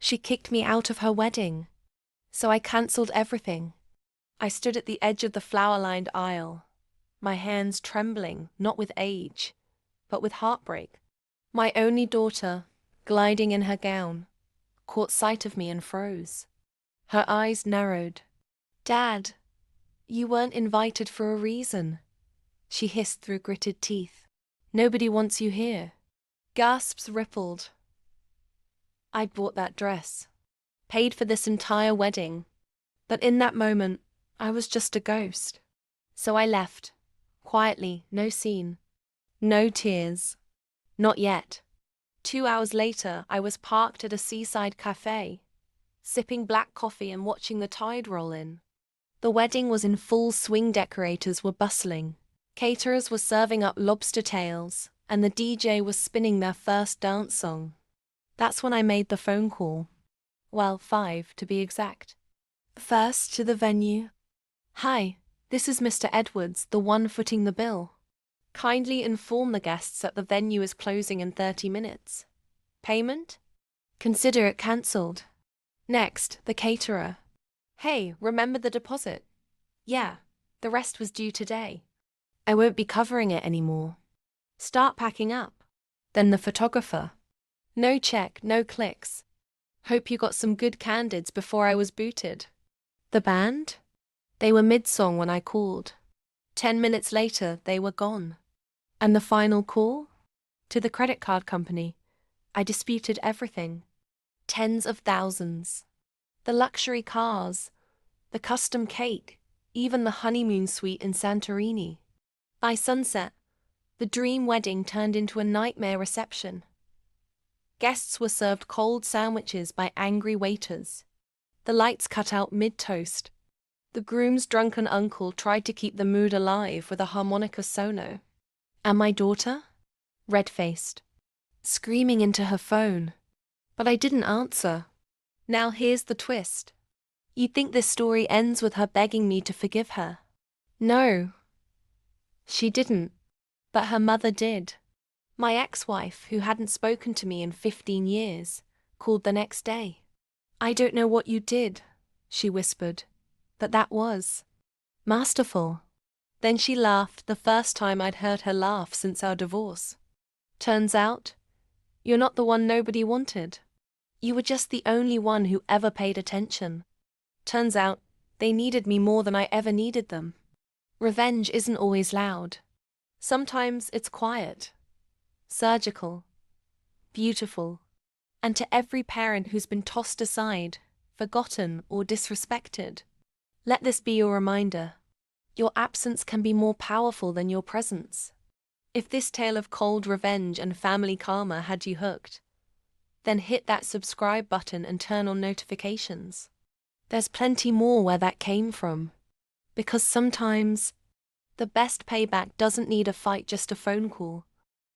She kicked me out of her wedding. So I cancelled everything. I stood at the edge of the flower-lined aisle, my hands trembling, not with age, but with heartbreak. My only daughter, gliding in her gown, caught sight of me and froze. Her eyes narrowed. "Dad, you weren't invited for a reason," she hissed through gritted teeth. "Nobody wants you here." Gasps rippled. I'd bought that dress, paid for this entire wedding, but in that moment, I was just a ghost. So I left, quietly, no scene, no tears. Not yet. 2 hours later, I was parked at a seaside cafe, sipping black coffee and watching the tide roll in. The wedding was in full swing, decorators were bustling, caterers were serving up lobster tails, and the DJ was spinning their first dance song. That's when I made the phone call. Well, 5 to be exact. First to the venue. "Hi, this is Mr. Edwards, the one footing the bill. Kindly inform the guests that the venue is closing in 30 minutes. Payment? Consider it cancelled." Next, the caterer. "Hey, remember the deposit?" "Yeah, the rest was due today. I won't be covering it anymore. Start packing up." Then the photographer. "No check, no clicks. Hope you got some good candids before I was booted." The band? They were mid-song when I called. 10 minutes later, they were gone. And the final call? To the credit card company. I disputed everything. Tens of thousands. The luxury cars, the custom cake, even the honeymoon suite in Santorini. By sunset, the dream wedding turned into a nightmare reception. Guests were served cold sandwiches by angry waiters. The lights cut out mid-toast. The groom's drunken uncle tried to keep the mood alive with a harmonica solo. And my daughter? Red-faced, screaming into her phone. But I didn't answer. Now here's the twist. You'd think this story ends with her begging me to forgive her. No. She didn't. But her mother did. My ex-wife, who hadn't spoken to me in 15 years, called the next day. "I don't know what you did," she whispered, "but that was masterful." Then she laughed, the first time I'd heard her laugh since our divorce. "Turns out, you're not the one nobody wanted. You were just the only one who ever paid attention. Turns out, they needed me more than I ever needed them." Revenge isn't always loud. Sometimes it's quiet, surgical, beautiful. And to every parent who's been tossed aside, forgotten, or disrespected, let this be your reminder. Your absence can be more powerful than your presence. If this tale of cold revenge and family karma had you hooked, then hit that subscribe button and turn on notifications. There's plenty more where that came from. Because sometimes, the best payback doesn't need a fight, just a phone call.